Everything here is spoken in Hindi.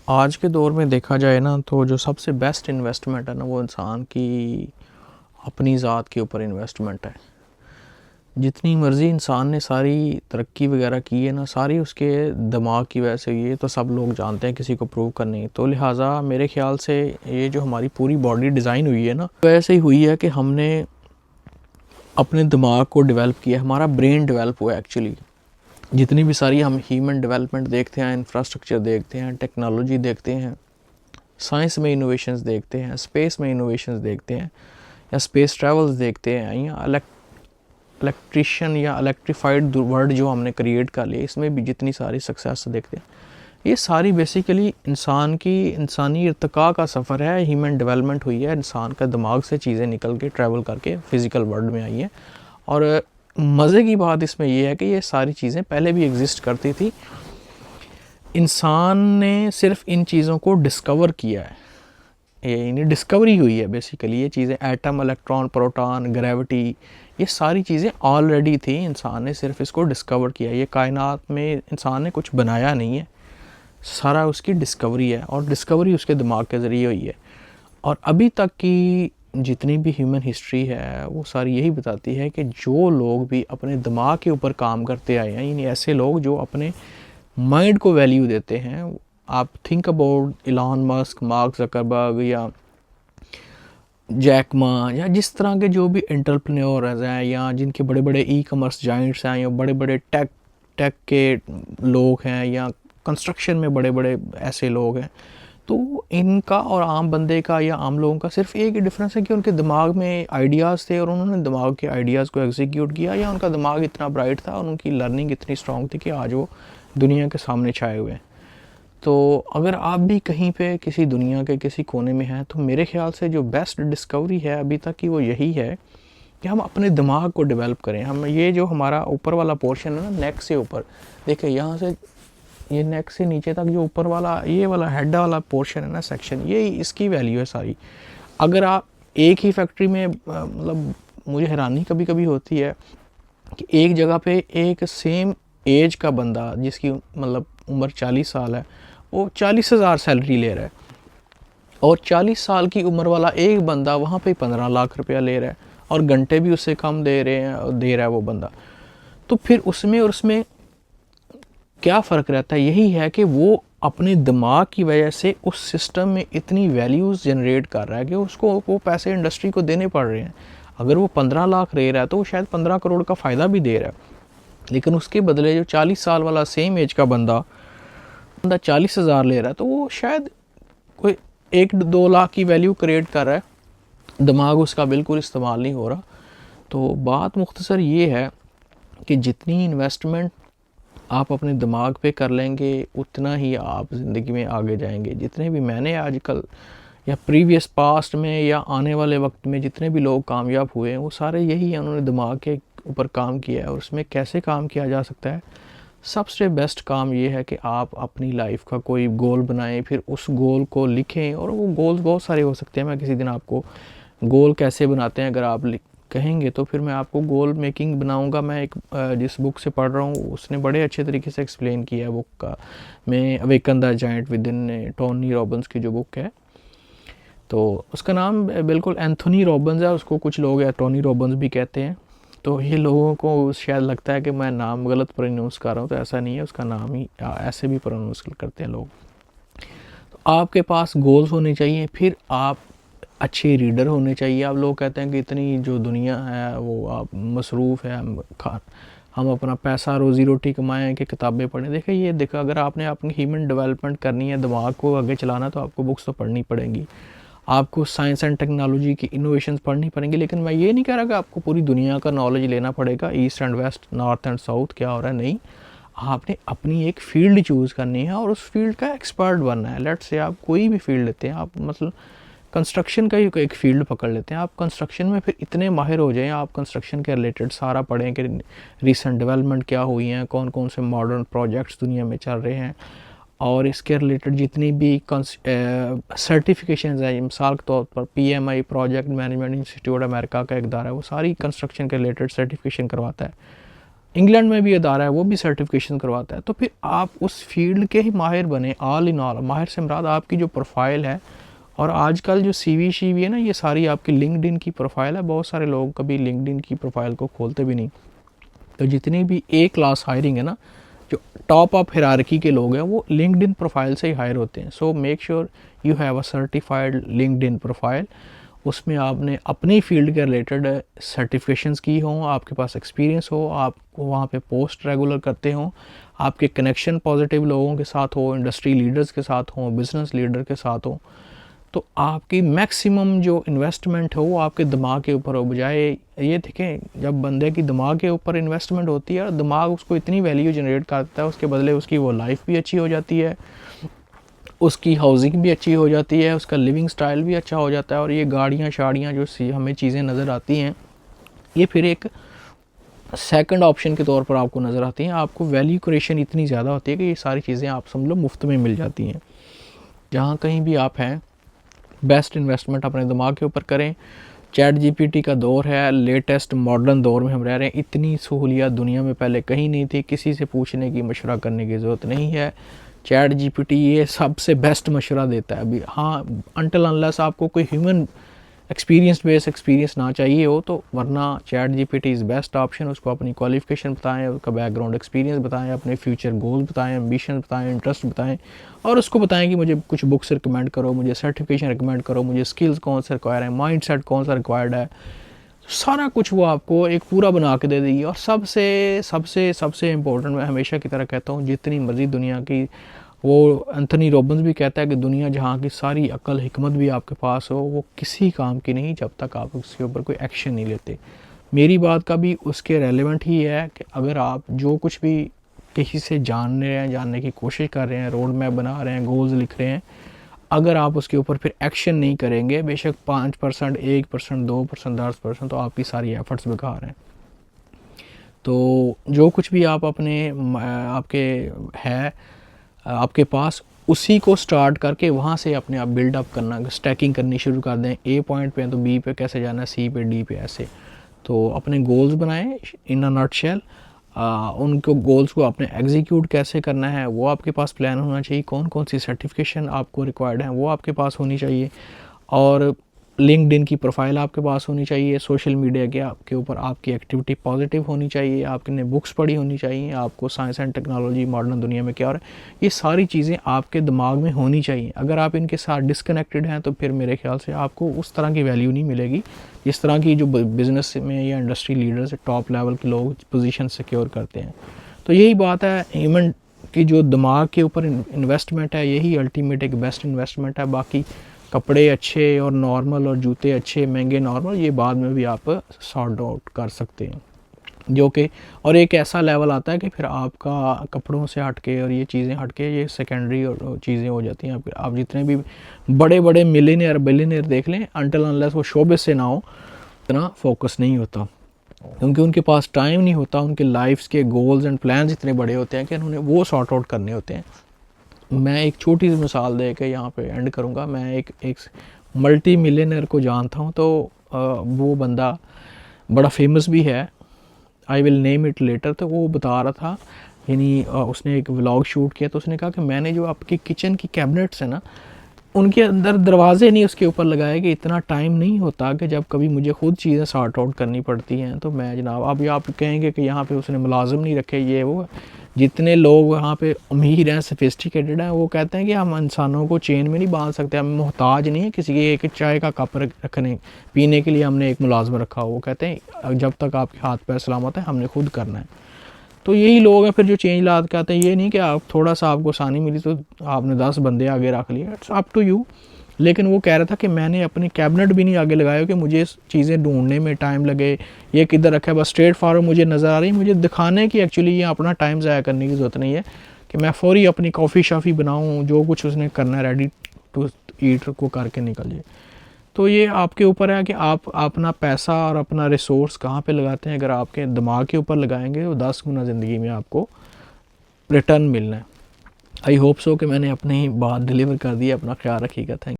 आज के दौर में देखा जाए ना तो जो सबसे बेस्ट इन्वेस्टमेंट है ना वो इंसान की अपनी ज़ात के ऊपर इन्वेस्टमेंट है। जितनी मर्ज़ी इंसान ने सारी तरक्की वगैरह की है ना सारी उसके दिमाग की वजह से, ये तो सब लोग जानते हैं, किसी को प्रूव करनी। तो लिहाजा मेरे ख्याल से ये जो हमारी पूरी बॉडी डिज़ाइन हुई है ना वैसे ही हुई है कि हमने अपने दिमाग को डेवलप किया, हमारा ब्रेन डेवलप हुआ है एक्चुअली। जितनी भी सारी हम ह्यूमन डेवलपमेंट देखते हैं, इंफ्रास्ट्रक्चर देखते हैं, टेक्नोलॉजी देखते हैं, साइंस में इनोवेशंस देखते हैं, स्पेस में इनोवेशंस देखते हैं, या स्पेस ट्रैवल्स देखते हैं, या इलेक्ट्रिशियन या इलेक्ट्रीफाइड वर्ल्ड जो हमने क्रिएट कर लिया, इसमें भी जितनी सारी सक्सेस देखते हैं, ये सारी बेसिकली इंसान की इंसानी इर्तिका का सफ़र है। ह्यूमन डेवलपमेंट हुई है, इंसान का दिमाग से चीज़ें निकल के ट्रैवल करके फिज़िकल वर्ल्ड में आई है। और मज़े की बात इसमें यह है कि ये सारी चीज़ें पहले भी एग्जिस्ट करती थी, इंसान ने सिर्फ इन चीज़ों को डिस्कवर किया है, यानी डिस्कवरी हुई है बेसिकली। ये चीज़ें एटम, इलेक्ट्रॉन, प्रोटॉन, ग्रेविटी, ये सारी चीज़ें ऑलरेडी थी, इंसान ने सिर्फ इसको डिस्कवर किया। ये कायनात में इंसान ने कुछ बनाया नहीं है, सारा उसकी डिस्कवरी है, और डिस्कवरी उसके दिमाग के ज़रिए हुई है। और अभी तक की जितनी भी ह्यूमन हिस्ट्री है वो सारी यही बताती है कि जो लोग भी अपने दिमाग के ऊपर काम करते आए हैं, यानी ऐसे लोग जो अपने माइंड को वैल्यू देते हैं। आप think about Elon Musk, mark Zuckerberg या जैक मा, या जिस तरह के जो भी एंटरप्रेन्योर्स हैं, या जिनके बड़े बड़े ई कॉमर्स जाइंट्स हैं, या बड़े बड़े टेक के लोग हैं, या कंस्ट्रक्शन में बड़े बड़े ऐसे लोग हैं। तो इनका और आम बंदे का या आम लोगों का सिर्फ एक ही डिफरेंस है कि उनके दिमाग में आइडियाज़ थे और उन्होंने दिमाग के आइडियाज़ को एग्जीक्यूट किया, या उनका दिमाग इतना ब्राइट था और उनकी लर्निंग इतनी स्ट्रॉन्ग थी कि आज वो दुनिया के सामने छाए हुए हैं। तो अगर आप भी कहीं पे किसी दुनिया के किसी कोने में हैं तो मेरे ख्याल से जो बेस्ट डिस्कवरी है अभी तक की वो यही है कि हम अपने दिमाग को डेवलप करें। हम ये जो हमारा ऊपर वाला पोर्शन है ना, नेक से ऊपर, देखिए यहाँ से ये नेक से नीचे तक जो ऊपर वाला ये वाला हेड वाला पोर्शन है ना, सेक्शन, ये इसकी वैल्यू है सारी। अगर आप एक ही फैक्ट्री में मतलब मुझे हैरानी कभी कभी होती है कि एक जगह पे एक सेम एज का बंदा जिसकी मतलब उम्र 40 साल है, वो 40,000 सैलरी ले रहा है, और 40 साल की उम्र वाला एक बंदा वहाँ पे 15 लाख रुपया ले रहा है, और घंटे भी उससे कम दे रहा है वो बंदा। तो फिर उसमें और उसमें क्या फ़र्क रहता है? यही है कि वो अपने दिमाग की वजह से उस सिस्टम में इतनी वैल्यूज़ जनरेट कर रहा है कि उसको वो पैसे इंडस्ट्री को देने पड़ रहे हैं। अगर वो 15 लाख ले रहा है तो वो शायद 15 करोड़ का फ़ायदा भी दे रहा है, लेकिन उसके बदले जो 40 साल वाला सेम एज का बंदा 40,000 ले रहा है तो वो शायद कोई 1-2 लाख की वैल्यू क्रिएट कर रहा है, दिमाग उसका बिल्कुल इस्तेमाल नहीं हो रहा। तो बात मुख्तसर ये है कि जितनी इन्वेस्टमेंट आप अपने दिमाग पे कर लेंगे उतना ही आप ज़िंदगी में आगे जाएंगे। जितने भी मैंने आजकल या प्रीवियस पास्ट में या आने वाले वक्त में जितने भी लोग कामयाब हुए हैं वो सारे यही है, उन्होंने दिमाग के ऊपर काम किया है। और उसमें कैसे काम किया जा सकता है? सबसे बेस्ट काम ये है कि आप अपनी लाइफ का कोई गोल बनाएं, फिर उस गोल को लिखें। और वो गोल्स बहुत सारे हो सकते हैं, मैं किसी दिन आपको गोल कैसे बनाते हैं अगर आप कहेंगे तो फिर मैं आपको गोल मेकिंग बनाऊंगा। मैं एक जिस बुक से पढ़ रहा हूँ उसने बड़े अच्छे तरीके से एक्सप्लेन किया है बुक का। मैं awaken the giant with in, Tony Robbins की जो बुक है, तो उसका नाम बिल्कुल एंथोनी रॉबिन्स है, उसको कुछ लोग या टोनी रॉबिन्स भी कहते हैं। तो ये लोगों को शायद लगता है कि मैं नाम गलत प्रोनाउंस कर रहा हूँ, तो ऐसा नहीं है, उसका नाम ही ऐसे भी प्रोनाउंस करते हैं लोग। तो आपके पास गोल्स होने चाहिए, फिर आप अच्छे रीडर होने चाहिए। आप लोग कहते हैं कि इतनी जो दुनिया है वो आप मसरूफ़ है, हम अपना पैसा रोज़ी रोटी कमाएं कि किताबें पढ़ें। देखिए ये देखा, अगर आपने अपनी ह्यूमन डेवलपमेंट करनी है, दिमाग को आगे चलाना, तो आपको बुक्स तो पढ़नी पड़ेंगी, आपको साइंस एंड टेक्नोलॉजी की इनोवेशंस पढ़नी पड़ेंगी। लेकिन मैं ये नहीं कह रहा कि आपको पूरी दुनिया का नॉलेज लेना पड़ेगा, east and west, north and south क्या हो रहा है, नहीं। आपने अपनी एक फ़ील्ड चूज़ करनी है और उस फील्ड का एक्सपर्ट बनना है। लेट्स से आप कोई भी फील्ड लेते हैं, आप मतलब कंस्ट्रक्शन का ही एक फील्ड पकड़ लेते हैं, आप कंस्ट्रक्शन में फिर इतने माहिर हो जाएं, आप कंस्ट्रक्शन के रिलेटेड सारा पढ़ें कि रीसेंट डेवलपमेंट क्या हुई हैं, कौन कौन से मॉडर्न प्रोजेक्ट्स दुनिया में चल रहे हैं, और इसके रिलेटेड जितनी भी सर्टिफिकेशन है, मिसाल के तौर पर PMI, project management institute America का एक इदारा है, वो सारी कंस्ट्रक्शन के रिलेटेड सर्टिफिकेशन करवाता है। इंग्लैंड में भी अदारा है, वो भी सर्टिफिकेशन करवाता है। तो फिर आप उस फील्ड के ही माहिर बने। ऑल इन ऑल, माहिर से मुराद आपकी जो प्रोफाइल है, और आजकल जो सीवी शीवी है ना, ये सारी आपकी लिंक्डइन की प्रोफाइल है। बहुत सारे लोग कभी लिंक्डइन की प्रोफाइल को खोलते भी नहीं। तो जितनी भी ए क्लास हायरिंग है ना, जो टॉप ऑफ हिरारकी के लोग हैं, वो लिंक्डइन प्रोफाइल से ही हायर होते हैं। So make sure you have a certified LinkedIn profile. उसमें आपने अपनी फील्ड के रिलेटेड सर्टिफिकेशंस की हों, आपके पास एक्सपीरियंस हो, आप वहाँ पे पोस्ट रेगुलर करते हों, आपके कनेक्शन पॉजिटिव लोगों के साथ हो, इंडस्ट्री लीडर्स के साथ हो, बिजनेस लीडर के साथ हो, तो आपकी मैक्सिमम जो इन्वेस्टमेंट हो वो आपके दिमाग के ऊपर हो। बजाय ये देखें, जब बंदे की दिमाग के ऊपर इन्वेस्टमेंट होती है, दिमाग उसको इतनी वैल्यू जनरेट करता है, उसके बदले उसकी वो लाइफ भी अच्छी हो जाती है, उसकी हाउसिंग भी अच्छी हो जाती है, उसका लिविंग स्टाइल भी अच्छा हो जाता है। और ये गाड़ियाँ शाड़ियाँ जो हमें चीज़ें नज़र आती हैं, ये फिर एक सेकंड ऑप्शन के तौर पर आपको नज़र आती हैं। आपको वैल्यू क्रिएशन इतनी ज़्यादा होती है कि ये सारी चीज़ें आप समझ लो मुफ्त में मिल जाती हैं। जहाँ कहीं भी आप हैं, बेस्ट इन्वेस्टमेंट अपने दिमाग के ऊपर करें। चैट जीपीटी का दौर है, लेटेस्ट मॉडर्न दौर में हम रह रहे हैं। इतनी सहूलियत दुनिया में पहले कहीं नहीं थी, किसी से पूछने की, मशवरा करने की ज़रूरत नहीं है। चैट जीपीटी ये सबसे बेस्ट मशवरा देता है अभी। हाँ, अनटिल अनलेस आपको कोई ह्यूमन एक्सपीरियंस बेस्ड एक्सपीरियंस ना चाहिए हो, तो वरना chat GPT is best option. उसको अपनी क्वालिफिकेशन बताएं, उसका बैकग्राउंड एक्सपीरियंस बताएं, अपने फ्यूचर गोल्स बताएं, एम्बिशन बताएं, इंटरेस्ट बताएं, और उसको बताएं कि मुझे कुछ बुक्स रिकमेंड करो, मुझे सर्टिफिकेशन रिकमेंड करो, मुझे स्किल्स कौन से रिक्वायर है, माइंड सेट कौन सा रिक्वायर्ड है। सारा कुछ वो आपको एक पूरा बना के दे देगी। और सबसे सबसे सबसे इम्पोर्टेंट, मैं हमेशा की तरह कहता हूँ, जितनी मर्जी दुनिया की, वो एंथनी रॉबिन्स भी कहता है कि दुनिया जहाँ की सारी अकल हिकमत भी आपके पास हो, वो किसी काम की नहीं जब तक आप उसके ऊपर कोई एक्शन नहीं लेते। मेरी बात का भी उसके रेलेवेंट ही है कि अगर आप जो कुछ भी किसी से जान रहे हैं, जानने की कोशिश कर रहे हैं, रोड मैप बना रहे हैं, गोल्स लिख रहे हैं, अगर आप उसके ऊपर फिर एक्शन नहीं करेंगे, बेशक 5%, 1%, 2%, 10%, तो आपकी सारी एफर्ट्स बेकार हैं। तो जो कुछ भी आप अपने आपके है आपके पास, उसी को स्टार्ट करके वहाँ से अपने आप बिल्डअप करना, स्टैकिंग करनी शुरू कर दें। ए पॉइंट पे तो बी पे कैसे जाना है, सी पे डी पे, ऐसे। तो अपने गोल्स बनाएं इन अ नटशेल। उनको गोल्स को आपने एग्जीक्यूट कैसे करना है, वो आपके पास प्लान होना चाहिए। कौन कौन सी सर्टिफिकेशन आपको रिक्वायर्ड है, वो आपके पास होनी चाहिए। और लिंक्डइन की प्रोफाइल आपके पास होनी चाहिए। सोशल मीडिया के आपके ऊपर आपकी एक्टिविटी पॉजिटिव होनी चाहिए। आपने बुक्स पढ़ी होनी चाहिए। आपको साइंस एंड टेक्नोलॉजी, मॉडर्न दुनिया में क्या हो रहा है, ये सारी चीज़ें आपके दिमाग में होनी चाहिए। अगर आप इनके साथ डिस्कनेक्टेड हैं, तो फिर मेरे ख्याल से आपको उस तरह की वैल्यू नहीं मिलेगी जिस तरह की जो बिज़नेस में या इंडस्ट्री लीडर्स, टॉप लेवल के लोग पोजीशन सिक्योर करते हैं। तो यही बात है, ह्यूमन की जो दिमाग के ऊपर इन्वेस्टमेंट है, यही अल्टीमेट एक बेस्ट इन्वेस्टमेंट है। बाकी कपड़े अच्छे और नॉर्मल और जूते अच्छे महंगे नॉर्मल, ये बाद में भी आप सॉर्ट आउट कर सकते हैं। जो कि और एक ऐसा लेवल आता है कि फिर आपका कपड़ों से हटके और ये चीज़ें हटके ये सेकेंडरी और चीज़ें हो जाती हैं। आप जितने भी बड़े बड़े मिलियनेयर बिलियनेयर देख लें, अनटिल अनलेस वो शोबे से ना हो, इतना फोकस नहीं होता, क्योंकि उनके पास टाइम नहीं होता। उनके लाइफ्स के गोल्स एंड प्लान्स इतने बड़े होते हैं कि उन्होंने वो सॉर्ट आउट करने होते हैं। मैं एक छोटी सी मिसाल दे के यहाँ पे एंड करूँगा। मैं एक मल्टी मिलियनर को जानता हूँ। तो वो बंदा बड़ा फेमस भी है, I will name it later. तो वो बता रहा था, यानी उसने एक व्लॉग शूट किया, तो उसने कहा कि मैंने जो आपकी किचन की कैबिनेट्स है ना, उनके अंदर दरवाजे नहीं उसके ऊपर लगाए कि इतना टाइम नहीं होता कि जब कभी मुझे खुद चीज़ें सॉर्ट आउट करनी पड़ती हैं। तो मैं जनाब, अभी आप कहेंगे कि यहाँ पे उसने मुलाजिम नहीं रखे, ये वो। जितने लोग वहाँ पे अमीर हैं, सोफिस्टिकेटेड हैं, वो कहते हैं कि हम इंसानों को चेन में नहीं बांध सकते, हम मोहताज नहीं है किसी के एक चाय का कप रखने पीने के लिए हमने एक मुलाजिम रखा हो। वो कहते हैं जब तक आपके हाथ पैर सलामत है, हमने खुद करना है। तो यही लोग हैं फिर जो चेंज लाद के आते हैं। ये नहीं कि आप थोड़ा सा आपको आसानी मिली तो आपने 10 बंदे आगे रख लिए, इट्स अप टू यू। लेकिन वो कह रहा था कि मैंने अपनी कैबिनेट भी नहीं आगे लगाया कि मुझे चीज़ें ढूंढने में टाइम लगे, ये किधर रखा है, बस स्ट्रेट फॉरवर्ड मुझे नज़र आ रही है। मुझे दिखाने की एक्चुअली ये अपना टाइम ज़ाया करने की ज़रूरत नहीं है कि मैं फौरी अपनी कॉफ़ी शॉफ़ी बनाऊँ, जो कुछ उसने करना है रेडी टू ईट को करके निकल जाए। तो ये आपके ऊपर है कि आप अपना पैसा और अपना रिसोर्स कहाँ पे लगाते हैं। अगर आपके दिमाग के ऊपर लगाएंगे तो 10 गुना ज़िंदगी में आपको रिटर्न मिलना है। आई होप सो कि मैंने अपनी बात डिलीवर कर दी। अपना ख्याल रखिएगा। थैंक